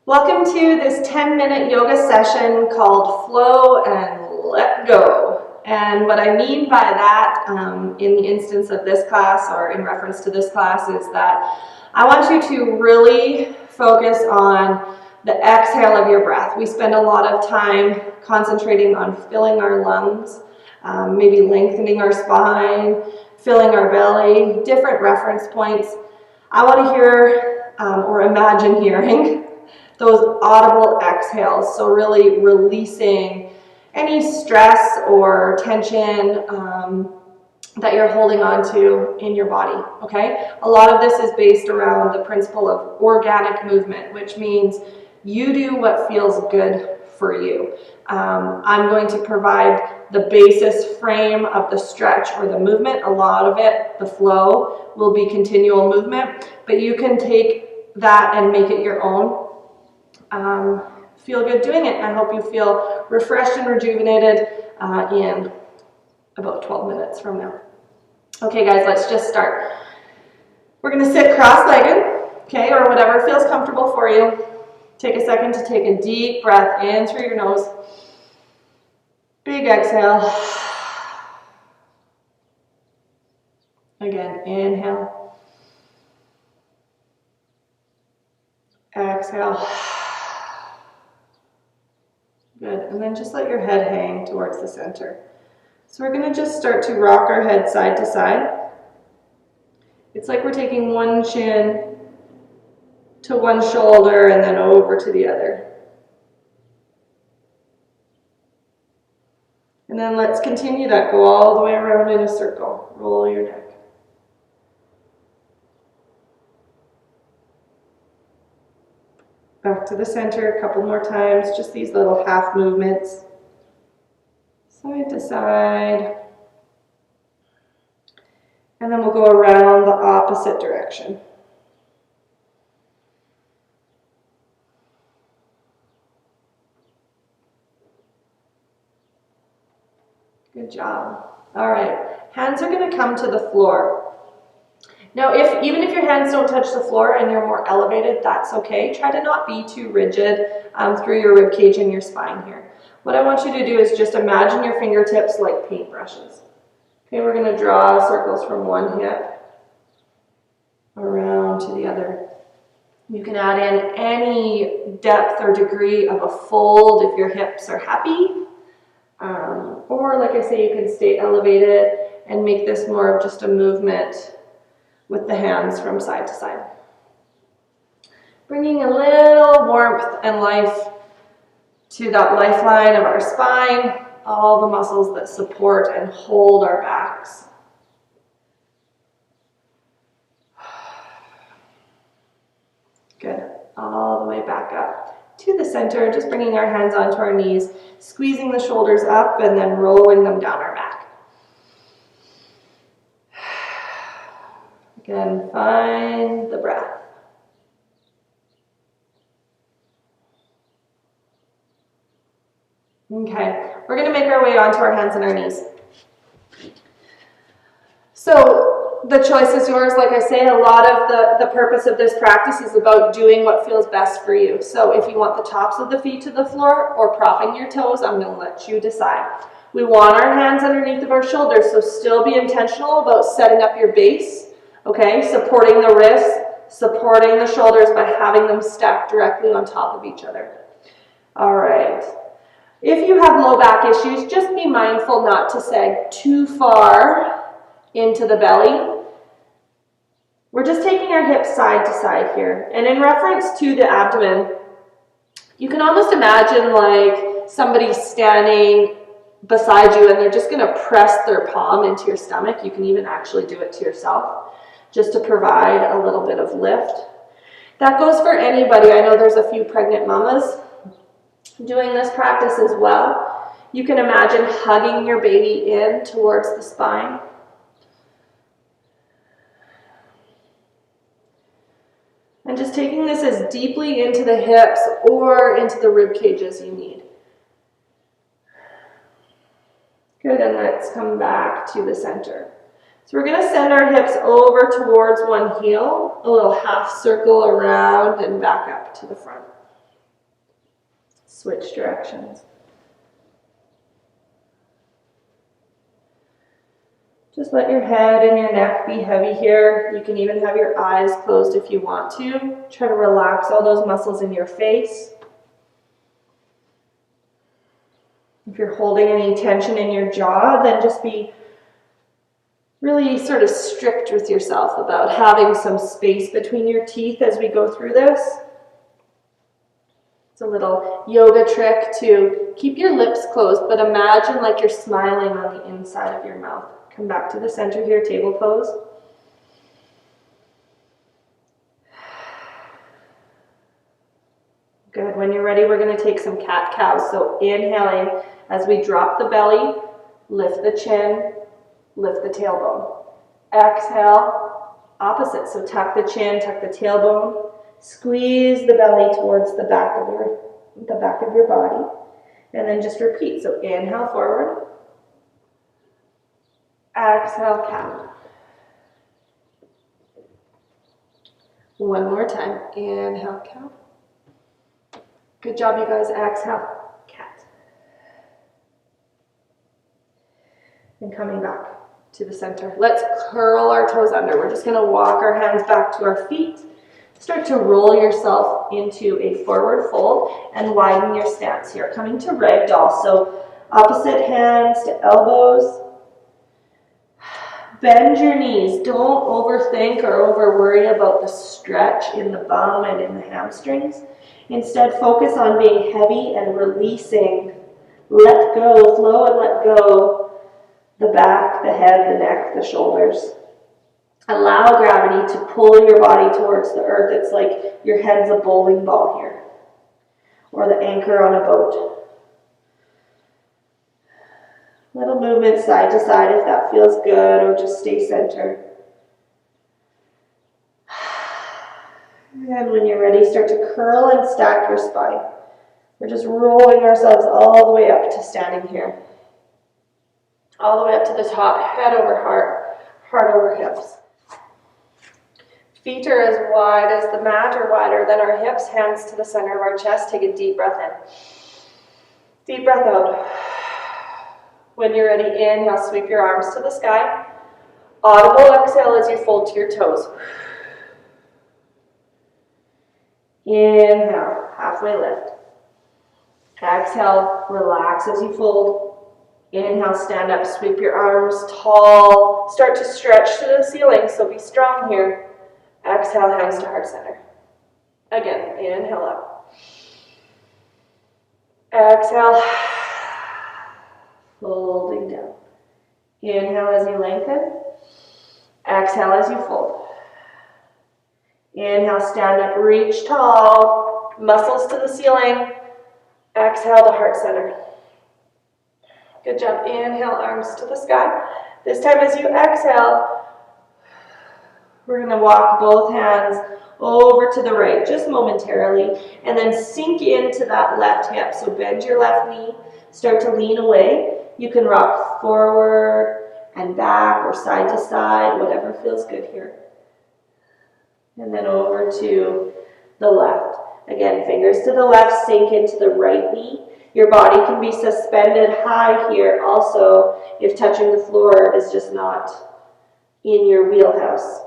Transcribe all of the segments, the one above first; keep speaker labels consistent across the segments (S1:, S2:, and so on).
S1: Welcome to this 10-minute yoga session called Flow and Let Go. And what I mean by that in the instance of this class or in reference to this class is that I want you to really focus on the exhale of your breath. We spend a lot of time concentrating on filling our lungs, maybe lengthening our spine, filling our belly, different reference points. I want to hear or imagine hearing those audible exhales, so really releasing any stress or tension that you're holding on to in your body, okay? A lot of this is based around the principle of organic movement, which means you do what feels good for you. I'm going to provide the basis frame of the stretch or the movement. A lot of it, the flow, will be continual movement, but you can take that and make it your own. Feel good doing it. I hope you feel refreshed and rejuvenated in about 12 minutes from now. Okay guys, let's just start. We're going to sit cross-legged, okay, or whatever feels comfortable for you. Take a second to take a deep breath in through your nose. Big exhale. Again, inhale. Exhale. Good, and then just let your head hang towards the center. So we're going to just start to rock our head side to side. It's like we're taking one chin to one shoulder and then over to the other. And then let's continue that. Go all the way around in a circle. Roll your neck. Back to the center a couple more times, just these little half movements. Side to side. And then we'll go around the opposite direction. Good job. All right, hands are going to come to the floor. Now, even if your hands don't touch the floor and you're more elevated, that's okay. Try to not be too rigid through your rib cage and your spine here. What I want you to do is just imagine your fingertips like paintbrushes. Okay, we're going to draw circles from one hip around to the other. You can add in any depth or degree of a fold if your hips are happy. Or, like I say, you can stay elevated and make this more of just a movement with the hands from side to side. Bringing a little warmth and life to that lifeline of our spine, all the muscles that support and hold our backs. Good. All the way back up to the center, just bringing our hands onto our knees, squeezing the shoulders up and then rolling them down our back. Again, find the breath. Okay, we're going to make our way onto our hands and our knees. So the choice is yours. Like I say, a lot of the purpose of this practice is about doing what feels best for you. So if you want the tops of the feet to the floor or propping your toes, I'm going to let you decide. We want our hands underneath of our shoulders, so still be intentional about setting up your base. Okay, supporting the wrists, supporting the shoulders by having them stacked directly on top of each other. All right. If you have low back issues, just be mindful not to sag too far into the belly. We're just taking our hips side to side here. And in reference to the abdomen, you can almost imagine like somebody standing beside you and they're just going to press their palm into your stomach. You can even actually do it to yourself, just to provide a little bit of lift. That goes for anybody. I know there's a few pregnant mamas doing this practice as well. You can imagine hugging your baby in towards the spine. And just taking this as deeply into the hips or into the rib cage as you need. Good, and let's come back to the center. So we're going to send our hips over towards one heel, a little half circle around and back up to the front. Switch directions. Just let your head and your neck be heavy here. You can even have your eyes closed if you want to. Try to relax all those muscles in your face. If you're holding any tension in your jaw, then just be really sort of strict with yourself about having some space between your teeth as we go through this. It's a little yoga trick to keep your lips closed, but imagine like you're smiling on the inside of your mouth. Come back to the center here, table pose. Good. When you're ready, we're going to take some cat-cows. So inhaling as we drop the belly, lift the chin, lift the tailbone. Exhale, opposite. So tuck the chin, tuck the tailbone, squeeze the belly towards the back of your body, and then just repeat. So inhale forward, exhale cat. One more time. Inhale cow. Good job, you guys. Exhale cat. And coming back to the center. Let's curl our toes under. We're just going to walk our hands back to our feet. Start to roll yourself into a forward fold and widen your stance here. Coming to ragdoll. So opposite hands to elbows. Bend your knees. Don't overthink or over worry about the stretch in the bum and in the hamstrings. Instead, focus on being heavy and releasing. Let go, flow and let go. The back, the head, the neck, the shoulders. Allow gravity to pull your body towards the earth. It's like your head's a bowling ball here, or the anchor on a boat. Little movement side to side if that feels good, or just stay centered. And when you're ready, start to curl and stack your spine. We're just rolling ourselves all the way up to standing here. All the way up to the top, head over heart, heart over hips. Feet are as wide as the mat or wider than our hips, hands to the center of our chest. Take a deep breath in. Deep breath out. When you're ready, inhale, sweep your arms to the sky. Audible exhale as you fold to your toes. Inhale, halfway lift. Exhale, relax as you fold. Inhale, stand up, sweep your arms tall. Start to stretch to the ceiling, so be strong here. Exhale, hands to heart center. Again, inhale up. Exhale, folding down. Inhale as you lengthen. Exhale as you fold. Inhale, stand up, reach tall. Muscles to the ceiling. Exhale to heart center. Good job. Inhale, arms to the sky. This time as you exhale, we're going to walk both hands over to the right, just momentarily, and then sink into that left hip. So bend your left knee, start to lean away. You can rock forward and back or side to side, whatever feels good here. And then over to the left. Again, fingers to the left, sink into the right knee. Your body can be suspended high here also if touching the floor is just not in your wheelhouse.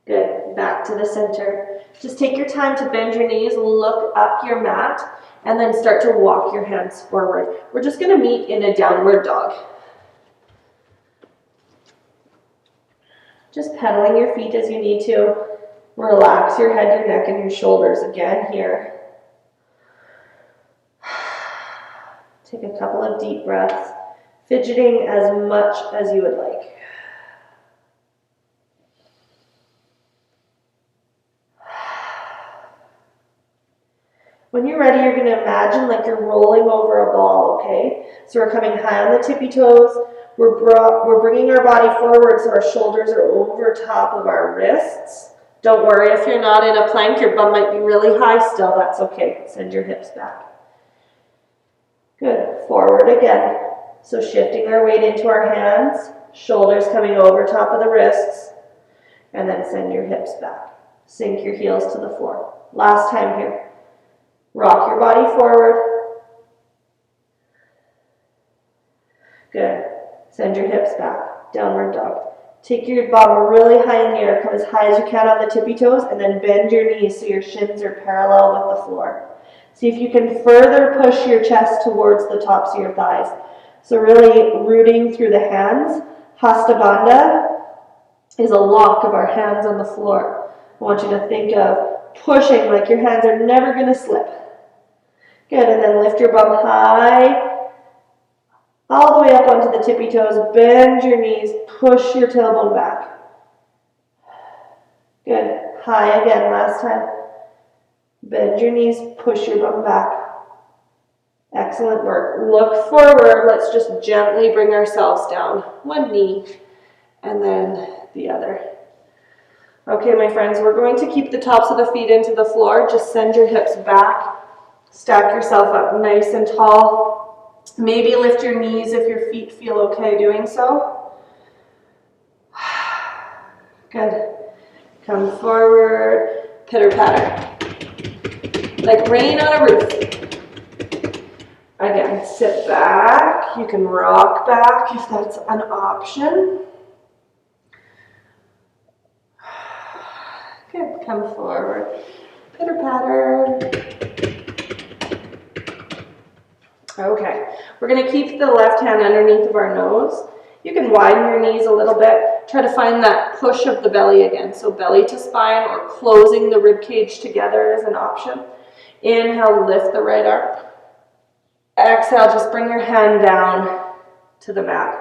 S1: Good. Back to the center. Just take your time to bend your knees, look up your mat, and then start to walk your hands forward. We're just going to meet in a downward dog. Just pedaling your feet as you need to. Relax your head, your neck, and your shoulders again here. Take a couple of deep breaths, fidgeting as much as you would like. When you're ready, you're going to imagine like you're rolling over a ball, okay? So we're coming high on the tippy toes. We're bringing our body forward so our shoulders are over top of our wrists. Don't worry if you're not in a plank, your bum might be really high still. That's okay. Send your hips back. Good. Forward again. So shifting our weight into our hands, shoulders coming over top of the wrists, and then send your hips back. Sink your heels to the floor. Last time here. Rock your body forward. Good. Send your hips back. Downward dog. Take your bum really high in the air. Come as high as you can on the tippy toes, and then bend your knees so your shins are parallel with the floor. See if you can further push your chest towards the tops of your thighs. So really rooting through the hands. Hasta Bandha is a lock of our hands on the floor. I want you to think of pushing like your hands are never going to slip. Good, and then lift your bum high, all the way up onto the tippy toes. Bend your knees, push your tailbone back. Good, high again, last time. Bend your knees, push your bum back. Excellent work. Look forward. Let's just gently bring ourselves down. One knee and then the other. Okay, my friends, we're going to keep the tops of the feet into the floor. Just send your hips back. Stack yourself up nice and tall. Maybe lift your knees if your feet feel okay doing so. Good. Come forward. Pitter patter. Like rain on a roof. Again, sit back. You can rock back if that's an option. Good, come forward. Pitter patter. Okay, we're going to keep the left hand underneath of our nose. You can widen your knees a little bit. Try to find that push of the belly again. So belly to spine or closing the rib cage together is an option. Inhale, lift the right arm. Exhale, just bring your hand down to the mat.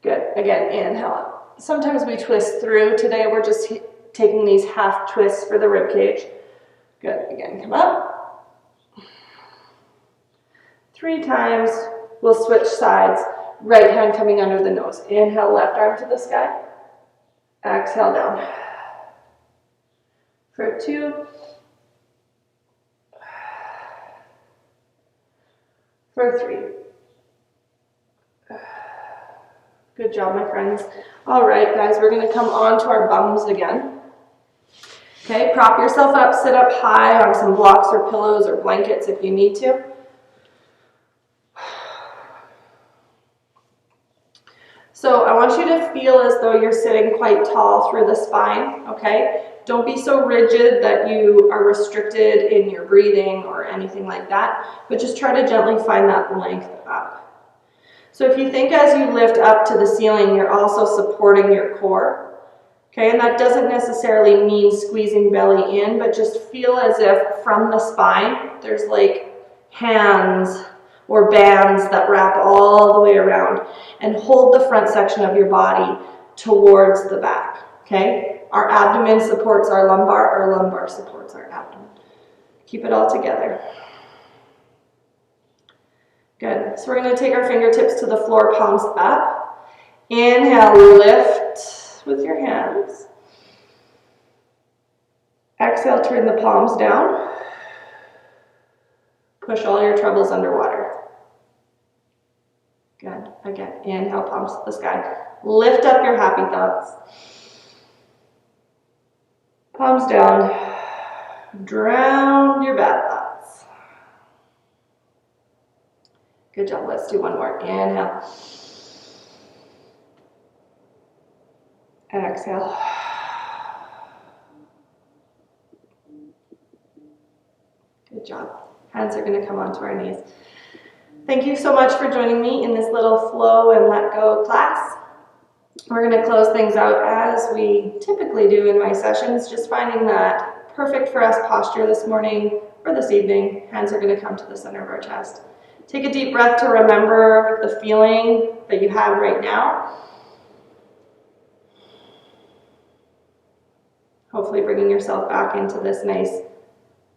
S1: Good. Again, inhale up. Sometimes we twist through. Today we're just taking these half twists for the rib cage. Good. Again, come up. 3 times. We'll switch sides. Right hand coming under the nose. Inhale, left arm to the sky. Exhale down. For 2. For 3. Good job, my friends. All right, guys, we're going to come on to our bums again. Okay, prop yourself up, sit up high on some blocks or pillows or blankets if you need to. So I want you to feel as though you're sitting quite tall through the spine, okay? Don't be so rigid that you are restricted in your breathing or anything like that, but just try to gently find that length up. So if you think as you lift up to the ceiling, you're also supporting your core, okay? And that doesn't necessarily mean squeezing belly in, but just feel as if from the spine, there's like hands or bands that wrap all the way around and hold the front section of your body towards the back, okay? Our abdomen supports our lumbar supports our abdomen. Keep it all together. Good. So we're going to take our fingertips to the floor, palms up. Inhale, lift with your hands. Exhale, turn the palms down. Push all your troubles underwater. Good. Again, inhale, palms to the sky. Lift up your happy thoughts. Palms down. Drown your bad thoughts. Good job. Let's do one more. Inhale. Exhale. Good job. Hands are going to come onto our knees. Thank you so much for joining me in this little flow and let go class. We're going to close things out as we typically do in my sessions, just finding that perfect for us posture this morning or this evening. Hands are going to come to the center of our chest. Take a deep breath to remember the feeling that you have right now. Hopefully bringing yourself back into this nice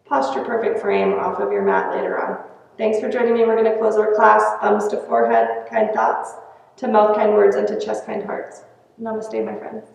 S1: posture perfect frame off of your mat later on. Thanks for joining me. We're going to close our class. Thumbs to forehead, kind thoughts, to mouth, kind words, and to chest, kind hearts. Namaste, my friends.